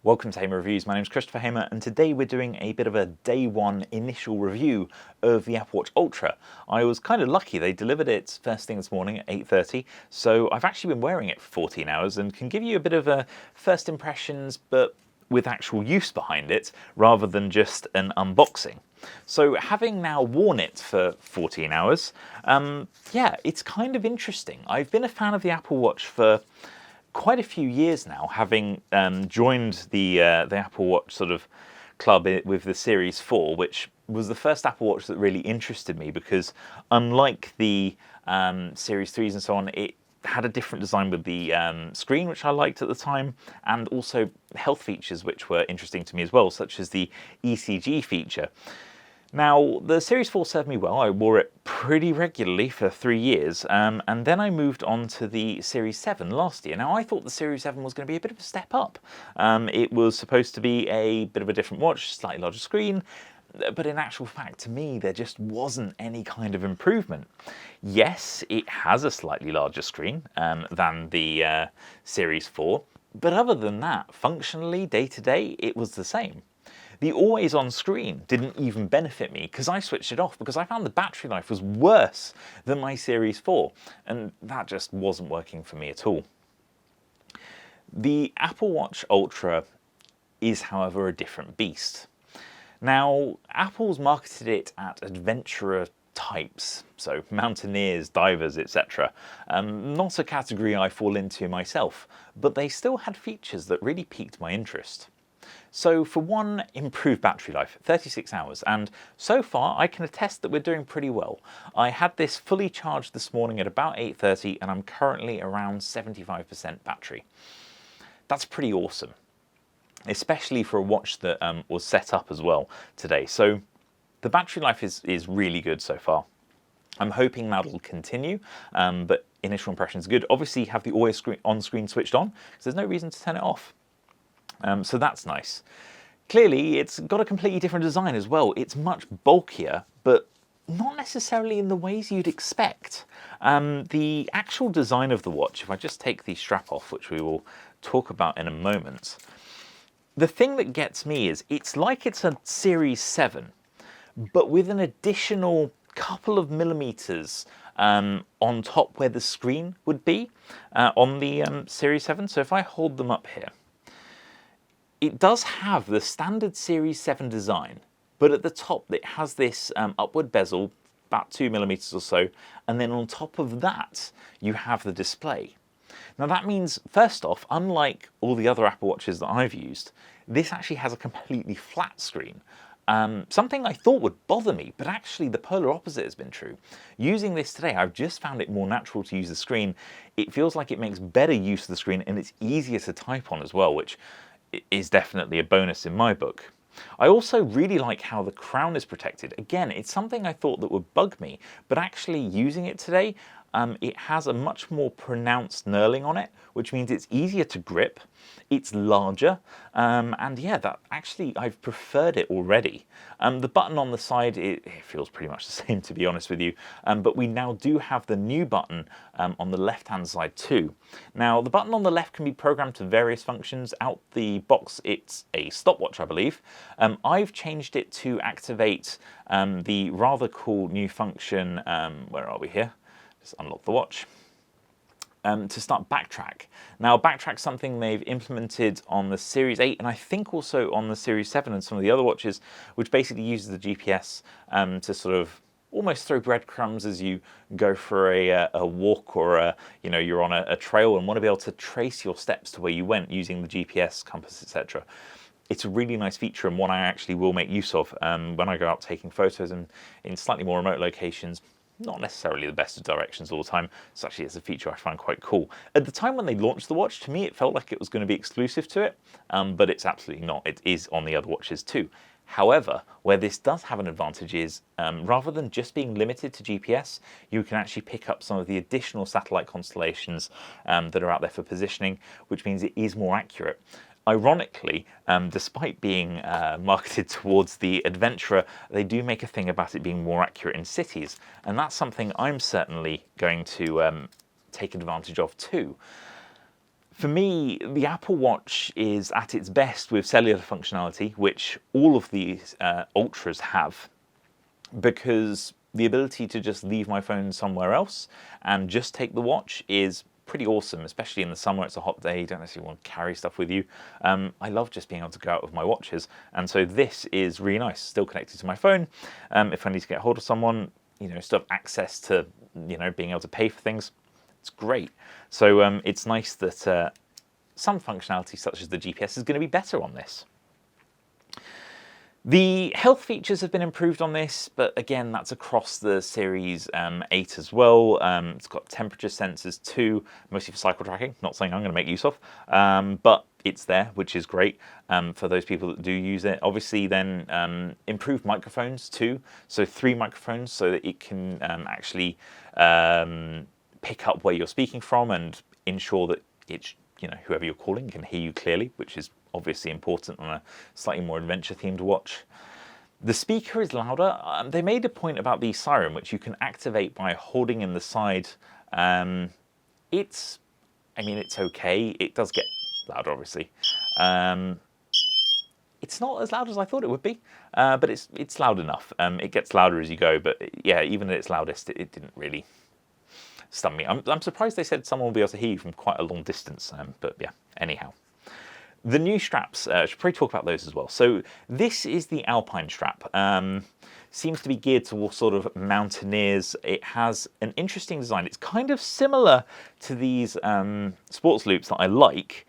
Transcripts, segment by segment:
Welcome to Hamer Reviews. My name is Christopher Hamer, and today we're doing a bit of a day one initial review of the Apple Watch Ultra. I was kind of lucky; they delivered it first thing this morning at 8:30, so I've actually been wearing it for 14 hours and can give you a bit of a first impressions, but with actual use behind it, rather than just an unboxing. So having now worn it for 14 hours, yeah, it's kind of interesting. I've been a fan of the Apple Watch for quite a few years now, having joined the Apple Watch sort of club with the Series 4, which was the first Apple Watch that really interested me because unlike the Series 3s and so on, it had a different design with the screen, which I liked at the time, and also health features which were interesting to me as well, such as the ECG feature. Now, the Series 4 served me well. I wore it pretty regularly for 3 years, and then I moved on to the Series 7 last year. Now, I thought the Series 7 was going to be a bit of a step up. It was supposed to be a bit of a different watch, slightly larger screen, but in actual fact, to me, there just wasn't any kind of improvement. Yes, it has a slightly larger screen than the Series 4, but other than that, functionally, day to day, it was the same. The always on screen didn't even benefit me because I switched it off because I found the battery life was worse than my Series 4, and that just wasn't working for me at all. The Apple Watch Ultra is, however, a different beast. Now, Apple's marketed it at adventurer types, so mountaineers, divers, etc. Not a category I fall into myself, but they still had features that really piqued my interest. So for one, improved battery life, 36 hours, and so far I can attest that we're doing pretty well. I had this fully charged this morning at about 8:30 and I'm currently around 75% battery. That's pretty awesome, especially for a watch that was set up as well today. So the battery life is really good so far. I'm hoping that'll continue, but initial impressions are good. Obviously have the always on screen switched on, because there's no reason to turn it off. So that's nice. Clearly, it's got a completely different design as well. It's much bulkier, but not necessarily in the ways you'd expect. The actual design of the watch, if I just take the strap off, which we will talk about in a moment, the thing that gets me is it's like it's a Series 7, but with an additional couple of millimeters on top where the screen would be on the Series 7. So if I hold them up here, it does have the standard Series 7 design, but at the top it has this upward bezel, about 2 millimeters or so, and then on top of that you have the display. Now that means, first off, unlike all the other Apple Watches that I've used, this actually has a completely flat screen. Something I thought would bother me, but actually the polar opposite has been true. Using this today, I've just found it more natural to use the screen. It feels like it makes better use of the screen, and it's easier to type on as well, which is definitely a bonus in my book. I also really like how the crown is protected. Again, it's something I thought that would bug me, but actually using it today, it has a much more pronounced knurling on it, which means it's easier to grip, it's larger, and yeah, that actually I've preferred it already. The button on the side, it feels pretty much the same, to be honest with you, but we now do have the new button on the left-hand side too. Now, the button on the left can be programmed to various functions. Out the box, it's a stopwatch, I believe. I've changed it to activate the rather cool new function, where are we here? Just unlock the watch. To start backtrack. Now, backtrack's something they've implemented on the Series 8 and I think also on the Series 7 and some of the other watches, which basically uses the GPS to sort of almost throw breadcrumbs as you go for a walk or you're on a trail and want to be able to trace your steps to where you went using the GPS, compass, etc. It's a really nice feature and one I actually will make use of when I go out taking photos and in slightly more remote locations. Not necessarily the best of directions all the time, so actually it's a feature I find quite cool. At the time when they launched the watch, to me it felt like it was going to be exclusive to it, but it's absolutely not. It is on the other watches too. However, where this does have an advantage is, rather than just being limited to GPS, you can actually pick up some of the additional satellite constellations that are out there for positioning, which means it is more accurate. Ironically, despite being marketed towards the adventurer, they do make a thing about it being more accurate in cities, and that's something I'm certainly going to take advantage of too. For me, the Apple Watch is at its best with cellular functionality, which all of these Ultras have, because the ability to just leave my phone somewhere else and just take the watch is pretty awesome, especially in the summer. It's a hot day, you don't necessarily want to carry stuff with you. I love just being able to go out with my watches, and so this is really nice. Still connected to my phone. If I need to get hold of someone, still have access to, being able to pay for things. It's great. So it's nice that some functionality such as the GPS is going to be better on this. The health features have been improved on this, but again, that's across the Series 8 as well. It's got temperature sensors too, mostly for cycle tracking, not something I'm going to make use of, but it's there, which is great for those people that do use it. Obviously then improved microphones too, so 3 microphones so that it can actually pick up where you're speaking from and ensure that it's, whoever you're calling can hear you clearly, which is obviously important on a slightly more adventure-themed watch. The speaker is louder. They made a point about the siren, which you can activate by holding in the side. It's okay. It does get louder, obviously. It's not as loud as I thought it would be, but it's loud enough. It gets louder as you go, but yeah, even at its loudest, it didn't really stun me. I'm surprised they said someone will be able to hear you from quite a long distance, but yeah, anyhow. The new straps, I should probably talk about those as well. So this is the Alpine strap. Seems to be geared towards sort of mountaineers. It has an interesting design. It's kind of similar to these sports loops that I like,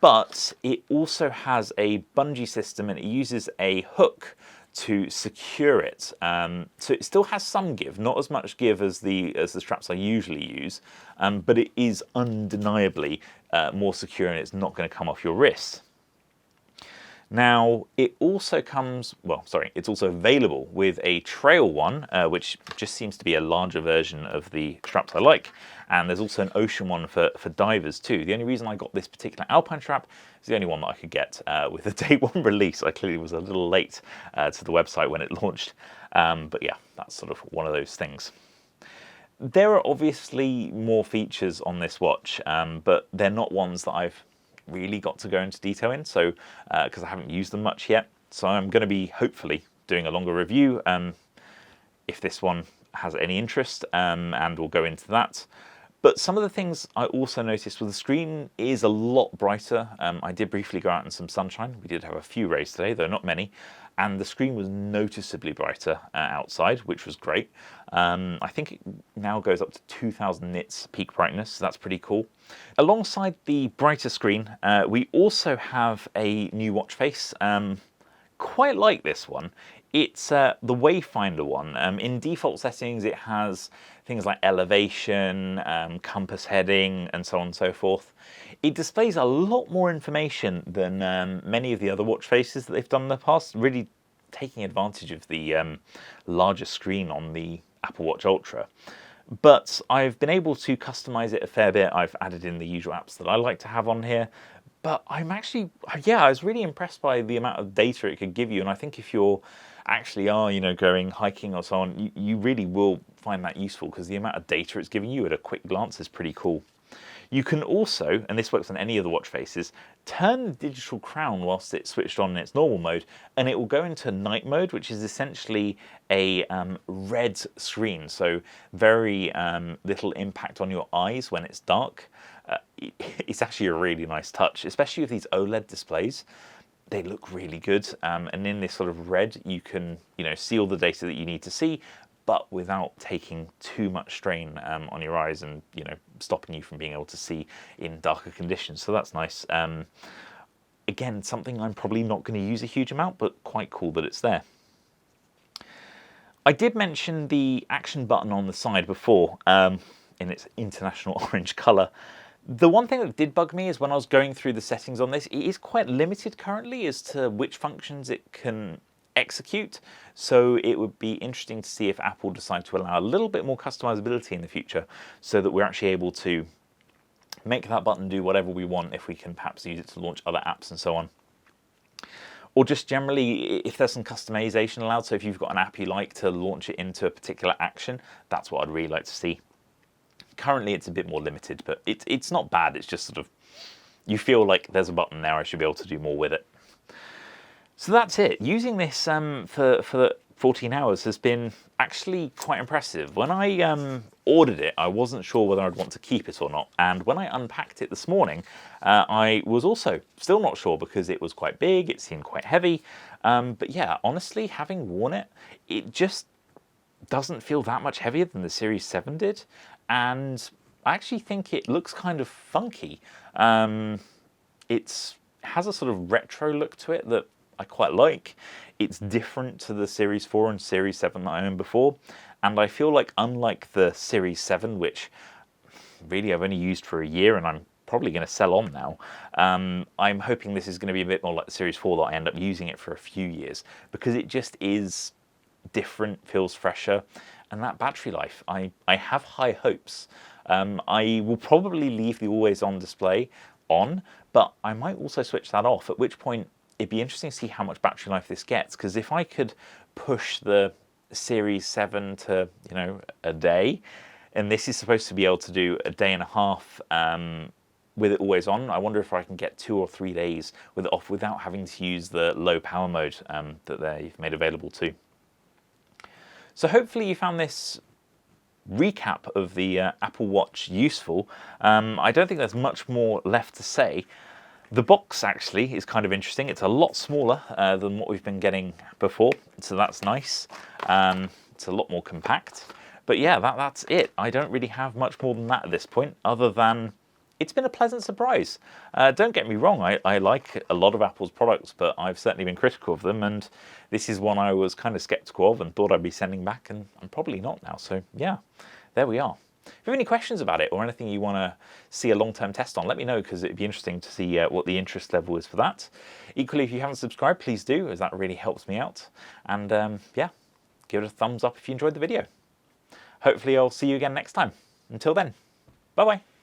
but it also has a bungee system and it uses a hook to secure it. So it still has some give, not as much give as the straps I usually use, but it is undeniably more secure and it's not going to come off your wrist. Now, it also comes, it's also available with a trail one, which just seems to be a larger version of the straps I like. And there's also an ocean one for divers too. The only reason I got this particular Alpine strap is the only one that I could get with the day one release. I clearly was a little late to the website when it launched. But yeah, that's sort of one of those things. There are obviously more features on this watch, but they're not ones that I've really got to go into detail in, so because I haven't used them much yet. So I'm going to be hopefully doing a longer review if this one has any interest, and we'll go into that. But some of the things I also noticed was the screen is a lot brighter. I did briefly go out in some sunshine. We did have a few rays today, though not many. And the screen was noticeably brighter outside, which was great. I think it now goes up to 2000 nits peak brightness, so that's pretty cool. Alongside the brighter screen, we also have a new watch face. Quite like this one. It's the Wayfinder one. In default settings, it has things like elevation, compass heading, and so on and so forth. It displays a lot more information than many of the other watch faces that they've done in the past, really taking advantage of the larger screen on the Apple Watch Ultra. But I've been able to customize it a fair bit. I've added in the usual apps that I like to have on here. But I'm actually, I was really impressed by the amount of data it could give you. And I think if you're actually going hiking or so on, you really will find that useful, because the amount of data it's giving you at a quick glance is pretty cool. You can also, and this works on any of the watch faces, turn the digital crown whilst it's switched on in its normal mode, and it will go into night mode, which is essentially a red screen, so very little impact on your eyes when it's dark. It's actually a really nice touch, especially with these OLED displays. They look really good, and in this sort of red, you can see all the data that you need to see, but without taking too much strain on your eyes and stopping you from being able to see in darker conditions. So that's nice. Again, something I'm probably not going to use a huge amount, but quite cool that it's there. I did mention the action button on the side before in its international orange colour. The one thing that did bug me is when I was going through the settings on this, it is quite limited currently as to which functions it can execute. So it would be interesting to see if Apple decide to allow a little bit more customizability in the future, so that we're actually able to make that button do whatever we want, if we can perhaps use it to launch other apps and so on. Or just generally, if there's some customization allowed, so if you've got an app you like to launch it into a particular action, that's what I'd really like to see. Currently it's a bit more limited, but it's not bad. It's just sort of you feel like there's a button there, I should be able to do more with it. So that's it. Using this for 14 hours has been actually quite impressive. When I ordered it, I wasn't sure whether I'd want to keep it or not. And when I unpacked it this morning, I was also still not sure because it was quite big, it seemed quite heavy. But yeah, honestly, having worn it, it just doesn't feel that much heavier than the Series 7 did. And I actually think it looks kind of funky. It has a sort of retro look to it that I quite like. It's different to the Series 4 and Series 7 that I owned before. And I feel like, unlike the Series 7, which really I've only used for a year and I'm probably going to sell on now, I'm hoping this is going to be a bit more like the Series 4, that I end up using it for a few years, because it just is different, feels fresher, and that battery life, I have high hopes. I will probably leave the always on display on, but I might also switch that off, at which point it'd be interesting to see how much battery life this gets, because if I could push the Series 7 to, a day, and this is supposed to be able to do a day and a half with it always on, I wonder if I can get 2 or 3 days with it off without having to use the low power mode that they've made available too. So hopefully you found this recap of the Apple Watch useful. I don't think there's much more left to say. The box actually is kind of interesting. It's a lot smaller than what we've been getting before, so that's nice. It's a lot more compact. But yeah, that's it. I don't really have much more than that at this point, other than it's been a pleasant surprise. Don't get me wrong, I like a lot of Apple's products, but I've certainly been critical of them, and this is one I was kind of skeptical of and thought I'd be sending back, and I'm probably not now. So yeah, there we are. If you have any questions about it or anything you want to see a long-term test on, let me know, because it'd be interesting to see what the interest level is for that. Equally, if you haven't subscribed, please do, as that really helps me out. And yeah, give it a thumbs up if you enjoyed the video. Hopefully I'll see you again next time. Until then, bye-bye.